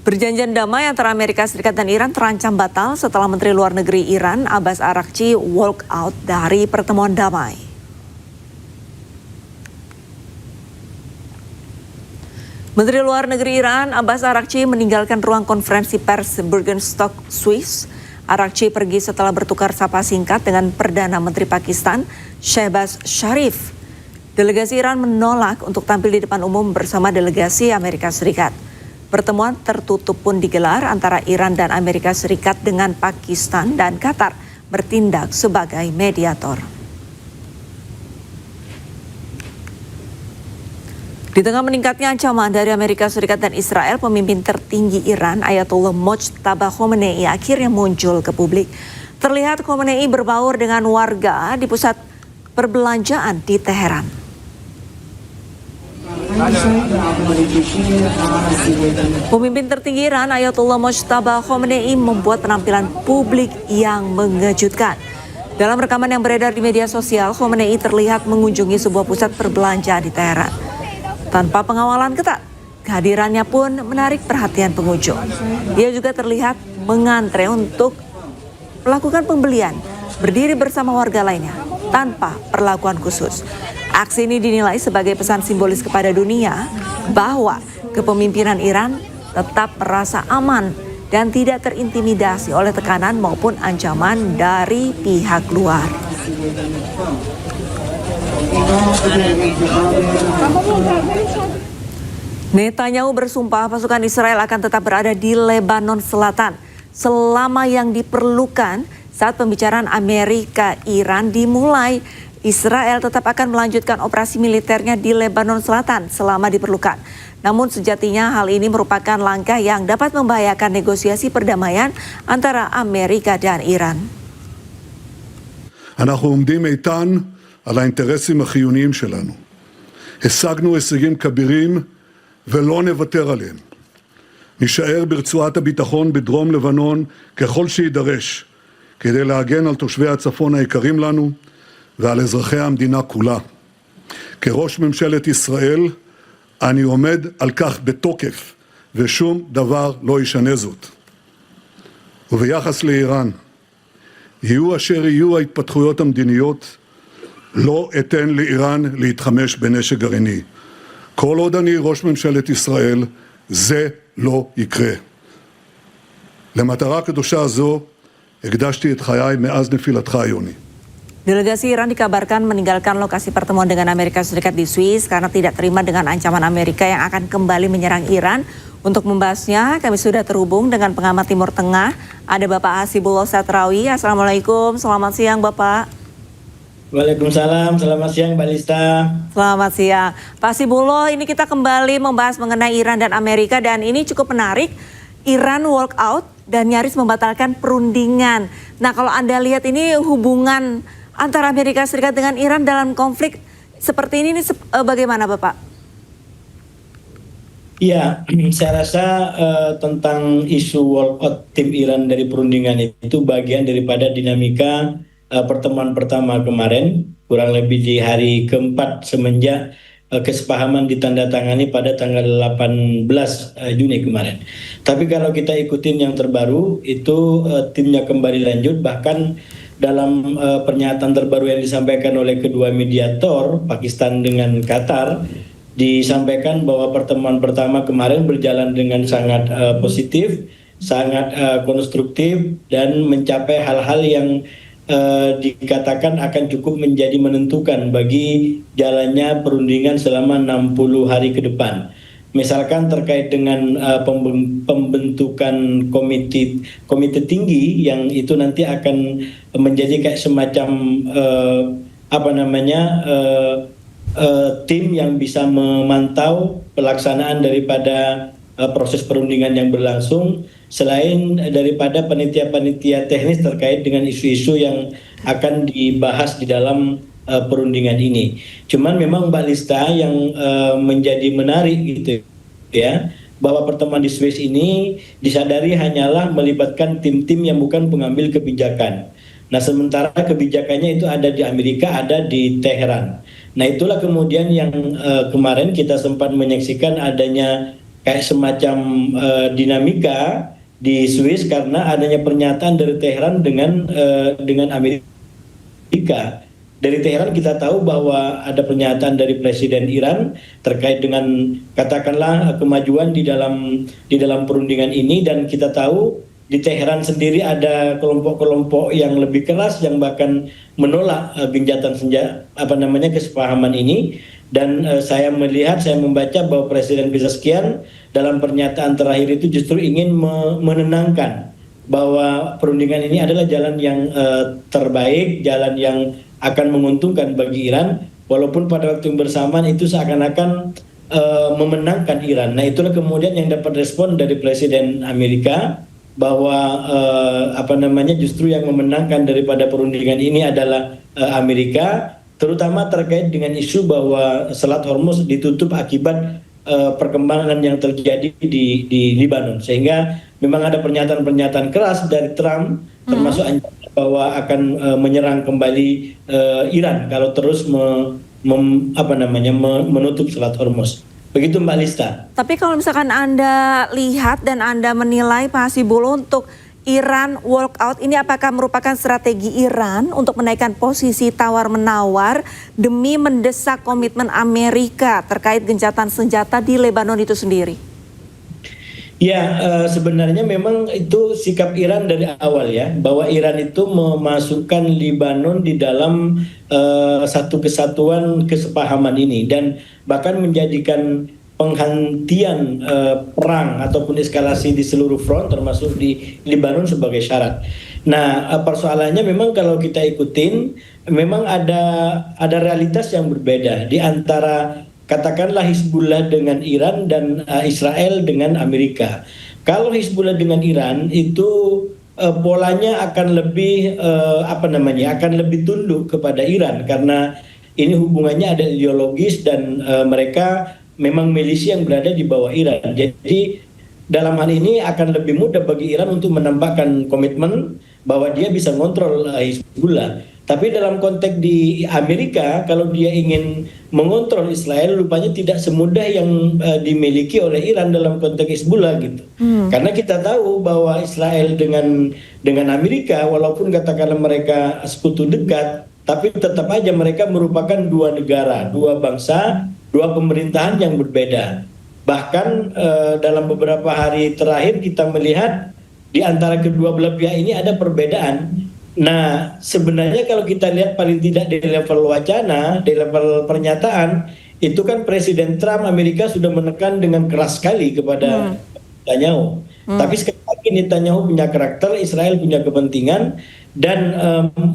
Perjanjian damai antara Amerika Serikat dan Iran terancam batal setelah Menteri Luar Negeri Iran Abbas Araghchi walk out dari pertemuan damai. Menteri Luar Negeri Iran Abbas Araghchi meninggalkan ruang konferensi pers Bergenstock, Swiss. Araghchi pergi setelah bertukar sapa singkat dengan Perdana Menteri Pakistan Shehbaz Sharif. Delegasi Iran menolak untuk tampil di depan umum bersama delegasi Amerika Serikat. Pertemuan tertutup pun digelar antara Iran dan Amerika Serikat dengan Pakistan dan Qatar bertindak sebagai mediator. Di tengah meningkatnya ancaman dari Amerika Serikat dan Israel, pemimpin tertinggi Iran Ayatollah Mojtaba Khomeini akhirnya muncul ke publik. Terlihat Khomeini berbaur dengan warga di pusat perbelanjaan di Teheran. Pemimpin tertinggi Iran Ayatollah Mojtaba Khomeini membuat penampilan publik yang mengejutkan. Dalam rekaman yang beredar di media sosial, Khomeini terlihat mengunjungi sebuah pusat perbelanjaan di Teheran. Tanpa pengawalan ketat, kehadirannya pun menarik perhatian pengunjung. Dia juga terlihat mengantre untuk melakukan pembelian, berdiri bersama warga lainnya tanpa perlakuan khusus. Aksi ini dinilai sebagai pesan simbolis kepada dunia bahwa kepemimpinan Iran tetap merasa aman dan tidak terintimidasi oleh tekanan maupun ancaman dari pihak luar. Netanyahu bersumpah pasukan Israel akan tetap berada di Lebanon Selatan selama yang diperlukan. Saat pembicaraan Amerika-Iran dimulai, Israel tetap akan melanjutkan operasi militernya di Lebanon Selatan selama diperlukan. Namun sejatinya hal ini merupakan langkah yang dapat membahayakan negosiasi perdamaian antara Amerika dan Iran. אנחנו עומדים איתן על האינטרסים החיוניים שלנו. השגנו הישגים כבירים ולא נוותר עליהם. נשאר ברצועת הביטחון בדרום לבנון ככל שידרש, כדי להגן על תושבי הצפון היקרים לנו ועל אזרחי המדינה כולה. כראש ממשלת ישראל אני עומד על כך בתוקף, ושום דבר לא ישנה זאת. וביחס לאיראן, יהיו אשר יהיו ההתפתחויות המדיניות, לא אתן לאיראן להתחמש בנשק גרעיני. כל עוד אני ראש ממשלת ישראל, זה לא יקרה. למטרה קדושה זו הקדשתי את חיי מאז נפילתך, יוני. Delegasi Iran dikabarkan meninggalkan lokasi pertemuan dengan Amerika Serikat di Swiss karena tidak terima dengan ancaman Amerika yang akan kembali menyerang Iran. Untuk membahasnya, kami sudah terhubung dengan pengamat Timur Tengah. Ada Bapak Hasibullah Satrawi. Assalamualaikum, selamat siang Bapak. Waalaikumsalam, selamat siang Mbak Lista. Selamat siang. Pak Hasibullah, ini kita kembali membahas mengenai Iran dan Amerika dan ini cukup menarik. Iran walk out dan nyaris membatalkan perundingan. Nah, kalau Anda lihat ini hubungan antara Amerika Serikat dengan Iran dalam konflik seperti ini bagaimana Bapak? Ya, saya rasa tentang isu walkout tim Iran dari perundingan itu bagian daripada dinamika pertemuan pertama kemarin, kurang lebih di hari keempat semenjak kesepahaman ditandatangani pada tanggal 18 Juni kemarin. Tapi kalau kita ikutin yang terbaru, itu timnya kembali lanjut, bahkan dalam pernyataan terbaru yang disampaikan oleh kedua mediator, Pakistan dengan Qatar, disampaikan bahwa pertemuan pertama kemarin berjalan dengan sangat positif, sangat konstruktif, dan mencapai hal-hal yang dikatakan akan cukup menjadi menentukan bagi jalannya perundingan selama 60 hari ke depan. Misalkan terkait dengan pembentukan komite tinggi yang itu nanti akan menjadi kayak semacam tim yang bisa memantau pelaksanaan daripada proses perundingan yang berlangsung, selain daripada panitia-panitia teknis terkait dengan isu-isu yang akan dibahas di dalam perundingan ini. Cuman memang Mbak Lista yang menjadi menarik gitu ya, bahwa pertemuan di Swiss ini disadari hanyalah melibatkan tim-tim yang bukan pengambil kebijakan. Nah, sementara kebijakannya itu ada di Amerika, ada di Teheran. Nah, itulah kemudian yang kemarin kita sempat menyaksikan adanya kayak semacam dinamika di Swiss karena adanya pernyataan dari Teheran dengan Amerika. Dari Teheran kita tahu bahwa ada pernyataan dari Presiden Iran terkait dengan katakanlah kemajuan di dalam perundingan ini, dan kita tahu di Teheran sendiri ada kelompok-kelompok yang lebih keras yang bahkan menolak gencatan senjata kesepahaman ini. Dan saya membaca bahwa Presiden Pezeshkian dalam pernyataan terakhir itu justru ingin menenangkan bahwa perundingan ini adalah jalan yang terbaik, jalan yang akan menguntungkan bagi Iran, walaupun pada waktu yang bersamaan itu seakan-akan memenangkan Iran. Nah, itulah kemudian yang dapat respon dari Presiden Amerika bahwa justru yang memenangkan daripada perundingan ini adalah Amerika, terutama terkait dengan isu bahwa Selat Hormuz ditutup akibat perkembangan yang terjadi di Libanon, sehingga memang ada pernyataan-pernyataan keras dari Trump termasuk ancaman bahwa akan menyerang kembali Iran kalau terus menutup Selat Hormuz. Begitu Mbak Lista. Tapi kalau misalkan Anda lihat dan Anda menilai Pak Hasibulo, untuk Iran walkout ini apakah merupakan strategi Iran untuk menaikkan posisi tawar-menawar demi mendesak komitmen Amerika terkait gencatan senjata di Lebanon itu sendiri? Ya, sebenarnya memang itu sikap Iran dari awal ya, bahwa Iran itu memasukkan Lebanon di dalam satu kesatuan kesepahaman ini, dan bahkan menjadikan penghentian perang ataupun eskalasi di seluruh front termasuk di Lebanon sebagai syarat. Nah, persoalannya memang kalau kita ikutin memang ada realitas yang berbeda di antara katakanlah Hizbullah dengan Iran dan Israel dengan Amerika. Kalau Hizbullah dengan Iran itu polanya akan lebih akan lebih tunduk kepada Iran karena ini hubungannya ada ideologis dan mereka memang milisi yang berada di bawah Iran. Jadi dalam hal ini akan lebih mudah bagi Iran untuk menambahkan komitmen bahwa dia bisa ngontrol Hizbullah. Tapi dalam konteks di Amerika, kalau dia ingin mengontrol Israel, rupanya tidak semudah yang dimiliki oleh Iran dalam konteks Hizbullah gitu. Karena kita tahu bahwa Israel dengan Amerika, walaupun katakanlah mereka sekutu dekat, tapi tetap aja mereka merupakan dua negara, dua bangsa, dua pemerintahan yang berbeda. Bahkan dalam beberapa hari terakhir kita melihat di antara kedua belah pihak ini ada perbedaan. Nah, sebenarnya kalau kita lihat paling tidak di level wacana, di level pernyataan, itu kan Presiden Trump Amerika sudah menekan dengan keras sekali kepada Netanyahu. Tapi sekali lagi Netanyahu punya karakter, Israel punya kepentingan, dan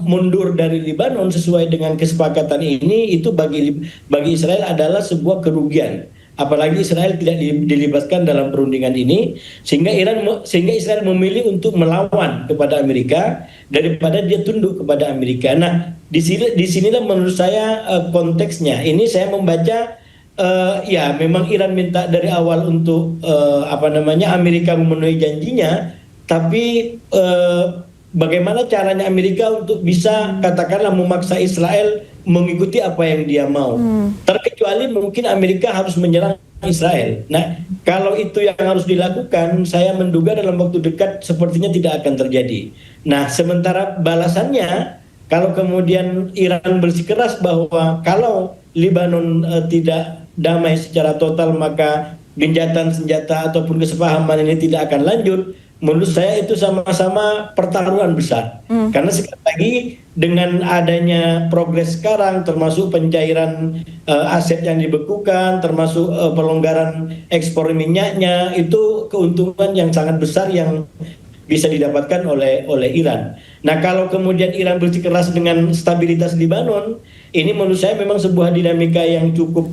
mundur dari Lebanon sesuai dengan kesepakatan ini itu bagi Israel adalah sebuah kerugian. Apalagi Israel tidak dilibatkan dalam perundingan ini, sehingga Israel memilih untuk melawan kepada Amerika daripada dia tunduk kepada Amerika. Nah, disinilah menurut saya konteksnya. Ini saya membaca ya memang Iran minta dari awal untuk Amerika memenuhi janjinya, tapi bagaimana caranya Amerika untuk bisa katakanlah memaksa Israel mengikuti apa yang dia mau. Terkecuali mungkin Amerika harus menyerang Israel. Nah, kalau itu yang harus dilakukan, saya menduga dalam waktu dekat sepertinya tidak akan terjadi. Nah, sementara balasannya, kalau kemudian Iran bersikeras bahwa kalau Lebanon tidak damai secara total, maka gencatan senjata ataupun kesepahaman ini tidak akan lanjut, menurut saya itu sama-sama pertaruhan besar. Karena sekali lagi dengan adanya progres sekarang, termasuk pencairan aset yang dibekukan, termasuk pelonggaran ekspor minyaknya, itu keuntungan yang sangat besar yang bisa didapatkan oleh Iran. Nah, kalau kemudian Iran bersikeras dengan stabilitas Lebanon, ini menurut saya memang sebuah dinamika yang cukup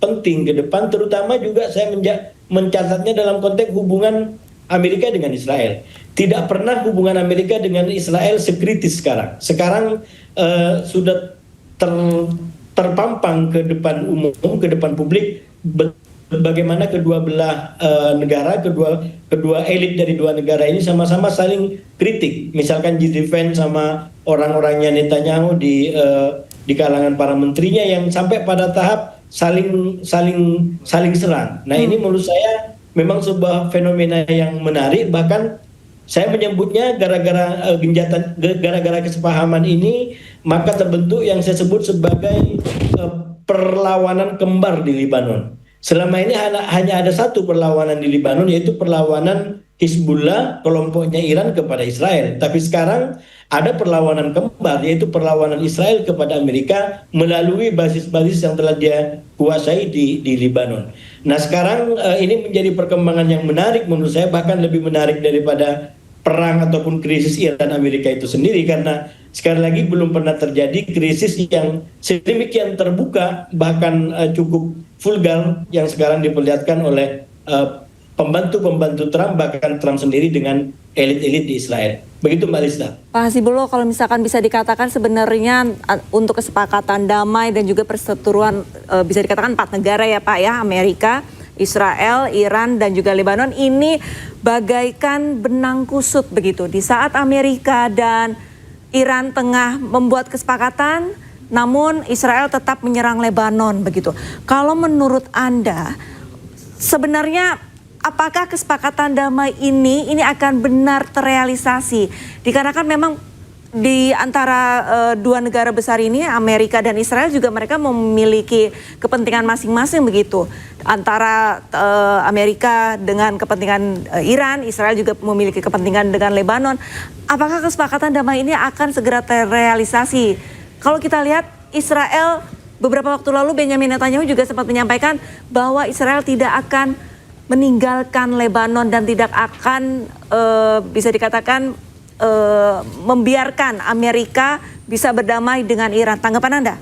penting ke depan, terutama juga saya mencatatnya dalam konteks hubungan Amerika dengan Israel. Tidak pernah hubungan Amerika dengan Israel sekritis sekarang. Sekarang sudah terpampang ke depan umum, ke depan publik, bagaimana kedua belah negara, kedua elit dari dua negara ini sama-sama saling kritik. Misalkan G7 sama orang-orangnya Netanyahu di kalangan para menterinya yang sampai pada tahap saling serang. Nah, ini menurut saya memang sebuah fenomena yang menarik, bahkan saya menyebutnya gara-gara kesepahaman ini maka terbentuk yang saya sebut sebagai perlawanan kembar di Libanon. Selama ini hanya ada satu perlawanan di Libanon, yaitu perlawanan Hizbullah, kelompoknya Iran, kepada Israel. Tapi sekarang ada perlawanan kembar, yaitu perlawanan Israel kepada Amerika melalui basis-basis yang telah dia kuasai di Libanon. Nah sekarang ini menjadi perkembangan yang menarik menurut saya, bahkan lebih menarik daripada perang ataupun krisis Iran Amerika itu sendiri, karena sekali lagi belum pernah terjadi krisis yang sedemikian terbuka, bahkan cukup vulgar yang sekarang diperlihatkan oleh pembantu-pembantu Trump, bahkan Trump sendiri dengan elit-elit di Israel. Begitu Mbak Lista. Pak Hasibullah, kalau misalkan bisa dikatakan sebenarnya untuk kesepakatan damai dan juga perseteruan bisa dikatakan 4 negara ya Pak ya, Amerika, Israel, Iran, dan juga Lebanon, ini bagaikan benang kusut begitu. Di saat Amerika dan Iran tengah membuat kesepakatan, namun Israel tetap menyerang Lebanon begitu. Kalau menurut Anda, sebenarnya apakah kesepakatan damai ini akan benar terrealisasi? Dikarenakan memang di antara dua negara besar ini, Amerika dan Israel, juga mereka memiliki kepentingan masing-masing begitu. Antara Amerika dengan kepentingan Iran, Israel juga memiliki kepentingan dengan Lebanon. Apakah kesepakatan damai ini akan segera terrealisasi? Kalau kita lihat Israel, beberapa waktu lalu Benjamin Netanyahu juga sempat menyampaikan bahwa Israel tidak akan meninggalkan Lebanon dan tidak akan bisa dikatakan membiarkan Amerika bisa berdamai dengan Iran. Tanggapan Anda?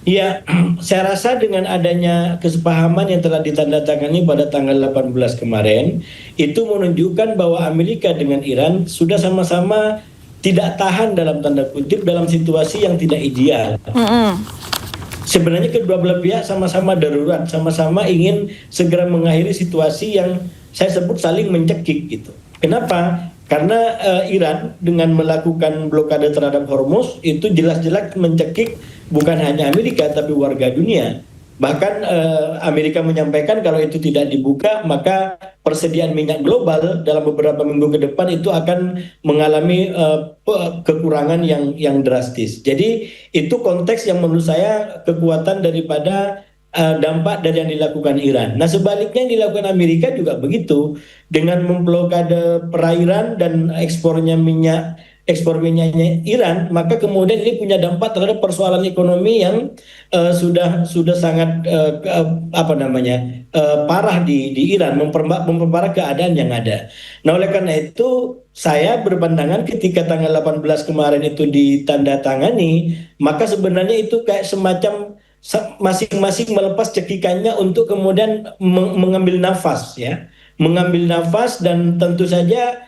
Ya, saya rasa dengan adanya kesepahaman yang telah ditandatangani pada tanggal 18 kemarin, itu menunjukkan bahwa Amerika dengan Iran sudah sama-sama tidak tahan dalam tanda kutip dalam situasi yang tidak ideal. Sebenarnya kedua belah pihak sama-sama darurat, sama-sama ingin segera mengakhiri situasi yang saya sebut saling mencekik gitu. Kenapa? Karena Iran dengan melakukan blokade terhadap Hormuz itu jelas-jelas mencekik bukan hanya Amerika tapi warga dunia. Bahkan Amerika menyampaikan kalau itu tidak dibuka maka persediaan minyak global dalam beberapa minggu ke depan itu akan mengalami kekurangan yang drastis. Jadi itu konteks yang menurut saya kekuatan daripada dampak dari yang dilakukan Iran. Nah sebaliknya yang dilakukan Amerika juga begitu, dengan memblokade perairan dan ekspor minyaknya Iran, maka kemudian ini punya dampak terhadap persoalan ekonomi yang sudah sangat parah di Iran, memperparah keadaan yang ada. Nah oleh karena itu saya berpandangan ketika tanggal 18 kemarin itu ditandatangani, maka sebenarnya itu kayak semacam masing-masing melepas cekikannya untuk kemudian mengambil nafas ya, mengambil nafas, dan tentu saja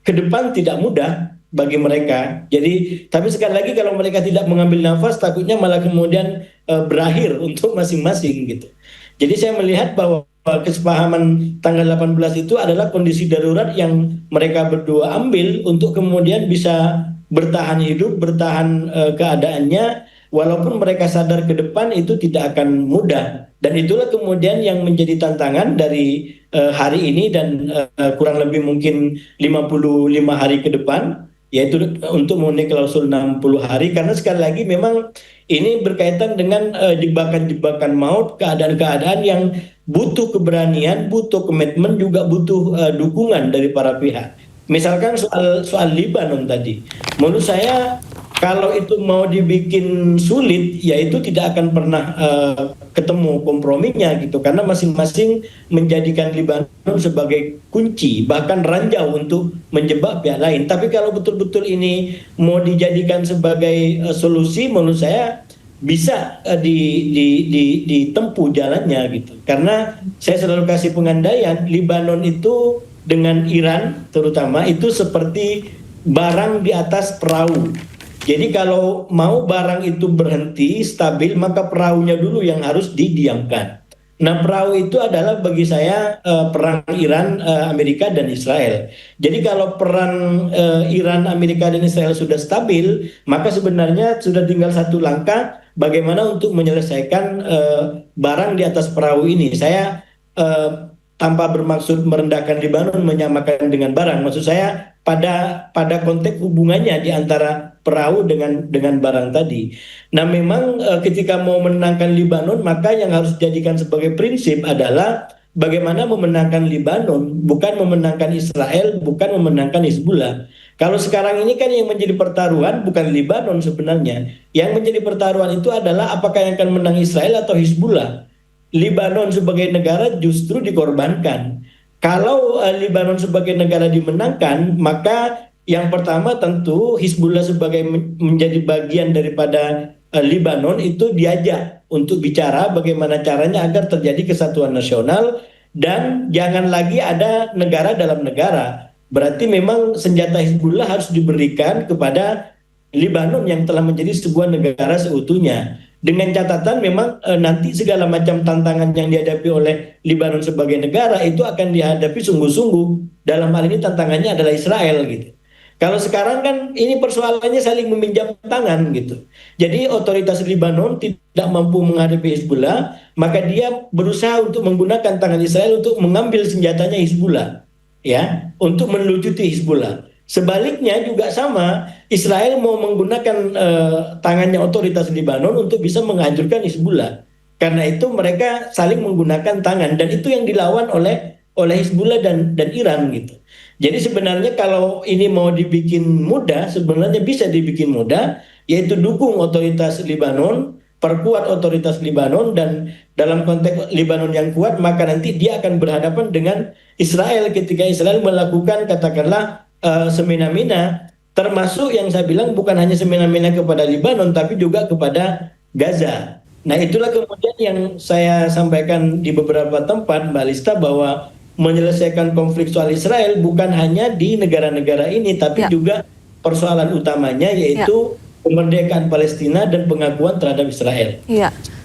ke depan tidak mudah bagi mereka. Jadi tapi sekali lagi kalau mereka tidak mengambil nafas takutnya malah kemudian berakhir untuk masing-masing gitu. Jadi saya melihat bahwa kesepahaman tanggal 18 itu adalah kondisi darurat yang mereka berdua ambil untuk kemudian bisa bertahan hidup, bertahan keadaannya, walaupun mereka sadar ke depan itu tidak akan mudah. Dan itulah kemudian yang menjadi tantangan dari hari ini dan kurang lebih mungkin 55 hari ke depan, yaitu untuk memenuhi klausul 60 hari. Karena sekali lagi memang ini berkaitan dengan jebakan-jebakan maut, keadaan-keadaan yang butuh keberanian, butuh komitmen, juga butuh dukungan dari para pihak. Misalkan soal Libanon tadi, menurut saya kalau itu mau dibikin sulit, ya itu tidak akan pernah ketemu komprominya gitu, karena masing-masing menjadikan Libanon sebagai kunci, bahkan ranjau untuk menjebak pihak lain. Tapi kalau betul-betul ini mau dijadikan sebagai solusi, menurut saya bisa ditempuh jalannya gitu. Karena saya selalu kasih pengandaian, Libanon itu dengan Iran terutama itu seperti barang di atas perahu. Jadi kalau mau barang itu berhenti stabil, maka perahunya dulu yang harus didiamkan. Nah, perahu itu adalah bagi saya perang Iran, Amerika dan Israel. Jadi kalau perang Iran, Amerika dan Israel sudah stabil, maka sebenarnya sudah tinggal satu langkah bagaimana untuk menyelesaikan barang di atas perahu ini. Saya tanpa bermaksud merendahkan Lebanon menyamakan dengan barang. Maksud saya pada konteks hubungannya di antara perahu dengan barang tadi. Nah, memang ketika mau menangkan Lebanon, maka yang harus dijadikan sebagai prinsip adalah bagaimana memenangkan Lebanon, bukan memenangkan Israel, bukan memenangkan Hizbullah. Kalau sekarang ini kan yang menjadi pertaruhan bukan Lebanon sebenarnya. Yang menjadi pertaruhan itu adalah apakah yang akan menang Israel atau Hizbullah. Lebanon sebagai negara justru dikorbankan. Kalau Lebanon sebagai negara dimenangkan, maka yang pertama tentu Hizbullah sebagai menjadi bagian daripada Lebanon itu diajak untuk bicara bagaimana caranya agar terjadi kesatuan nasional dan jangan lagi ada negara dalam negara. Berarti memang senjata Hizbullah harus diberikan kepada Lebanon yang telah menjadi sebuah negara seutuhnya. Dengan catatan memang nanti segala macam tantangan yang dihadapi oleh Lebanon sebagai negara itu akan dihadapi sungguh-sungguh. Dalam hal ini tantangannya adalah Israel gitu. Kalau sekarang kan ini persoalannya saling meminjam tangan gitu. Jadi otoritas Lebanon tidak mampu menghadapi Hizbullah, maka dia berusaha untuk menggunakan tangan Israel untuk mengambil senjatanya Hizbullah, ya, untuk melucuti Hizbullah. Sebaliknya juga sama, Israel mau menggunakan tangannya otoritas Lebanon untuk bisa menghancurkan Hizbullah. Karena itu mereka saling menggunakan tangan dan itu yang dilawan oleh Hizbullah dan Iran gitu. Jadi sebenarnya kalau ini mau dibikin mudah, sebenarnya bisa dibikin mudah, yaitu dukung otoritas Lebanon, perkuat otoritas Lebanon, dan dalam konteks Lebanon yang kuat, maka nanti dia akan berhadapan dengan Israel ketika Israel melakukan katakanlah semena-mena, termasuk yang saya bilang bukan hanya semena-mena kepada Lebanon, tapi juga kepada Gaza. Nah, itulah kemudian yang saya sampaikan di beberapa tempat, Mbak Lista, bahwa menyelesaikan konflik soal Israel bukan hanya di negara-negara ini, tapi juga persoalan utamanya yaitu kemerdekaan Palestina dan pengakuan terhadap Israel.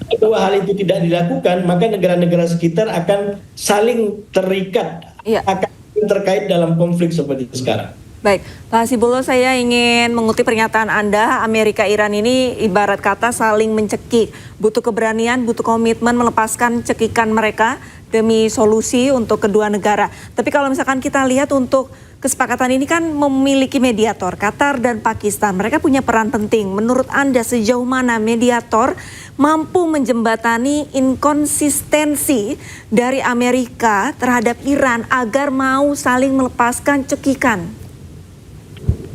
Kedua hal itu tidak dilakukan, maka negara-negara sekitar akan saling terikat, akan terkait dalam konflik seperti sekarang. Baik, Pak Hasibullah, saya ingin mengutip pernyataan Anda, Amerika-Iran ini ibarat kata saling mencekik. Butuh keberanian, butuh komitmen melepaskan cekikan mereka demi solusi untuk kedua negara. Tapi kalau misalkan kita lihat untuk kesepakatan ini kan memiliki mediator, Qatar dan Pakistan. Mereka punya peran penting. Menurut Anda sejauh mana mediator mampu menjembatani inkonsistensi dari Amerika terhadap Iran agar mau saling melepaskan cekikan?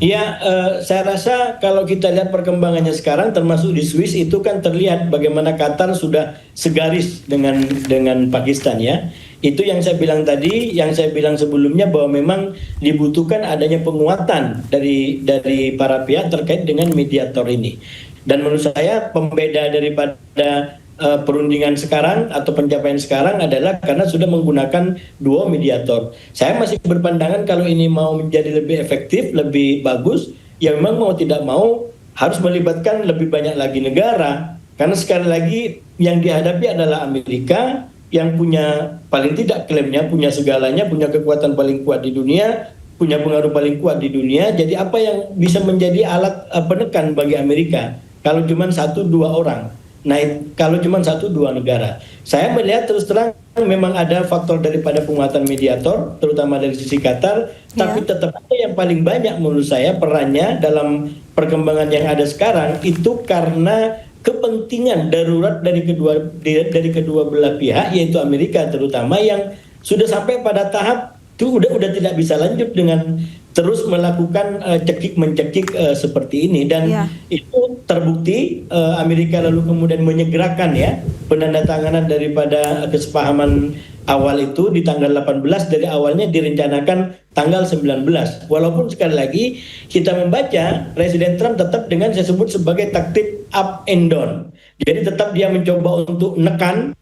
Ya, saya rasa kalau kita lihat perkembangannya sekarang, termasuk di Swiss itu kan terlihat bagaimana Qatar sudah segaris dengan Pakistan, ya. Itu yang saya bilang tadi, yang saya bilang sebelumnya bahwa memang dibutuhkan adanya penguatan dari para pihak terkait dengan mediator ini. Dan menurut saya pembeda daripada perundingan sekarang atau pencapaian sekarang adalah karena sudah menggunakan duo mediator. Saya masih berpandangan kalau ini mau menjadi lebih efektif, lebih bagus, ya memang mau tidak mau harus melibatkan lebih banyak lagi negara. Karena sekali lagi yang dihadapi adalah Amerika yang punya paling tidak klaimnya, punya segalanya, punya kekuatan paling kuat di dunia, punya pengaruh paling kuat di dunia. Jadi apa yang bisa menjadi alat penekan bagi Amerika kalau cuma 1-2 orang? Nah, kalau cuma 1-2 negara, saya melihat terus terang memang ada faktor daripada penguatan mediator, terutama dari sisi Qatar, tapi tetap ada yang paling banyak menurut saya perannya dalam perkembangan yang ada sekarang itu karena kepentingan darurat dari kedua belah pihak, yaitu Amerika terutama, yang sudah sampai pada tahap itu udah tidak bisa lanjut dengan terus melakukan cekik-mencekik seperti ini, dan itu terbukti Amerika lalu kemudian menyegerakan ya penandatanganan daripada kesepahaman awal itu di tanggal 18, dari awalnya direncanakan tanggal 19. Walaupun sekali lagi kita membaca Presiden Trump tetap dengan saya sebut sebagai taktik up and down. Jadi tetap dia mencoba untuk menekan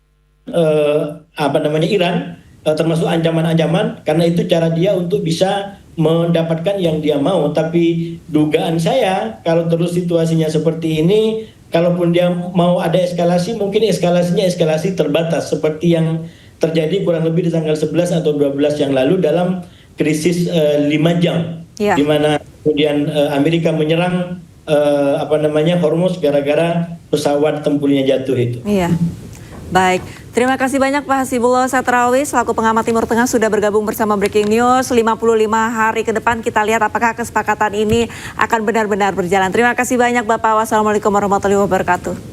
Iran, termasuk ancaman-ancaman, karena itu cara dia untuk bisa mendapatkan yang dia mau. Tapi dugaan saya kalau terus situasinya seperti ini, kalaupun dia mau ada eskalasi, mungkin eskalasinya eskalasi terbatas seperti yang terjadi kurang lebih di tanggal 11 atau 12 yang lalu dalam krisis 5 jam, Ya. di mana kemudian Amerika menyerang Hormuz gara-gara pesawat tempurnya jatuh itu. Iya. Baik, terima kasih banyak Pak Hasibullah Satrawi selaku pengamat Timur Tengah sudah bergabung bersama Breaking News. 55 hari ke depan kita lihat apakah kesepakatan ini akan benar-benar berjalan. Terima kasih banyak Bapak. Wassalamualaikum warahmatullahi wabarakatuh.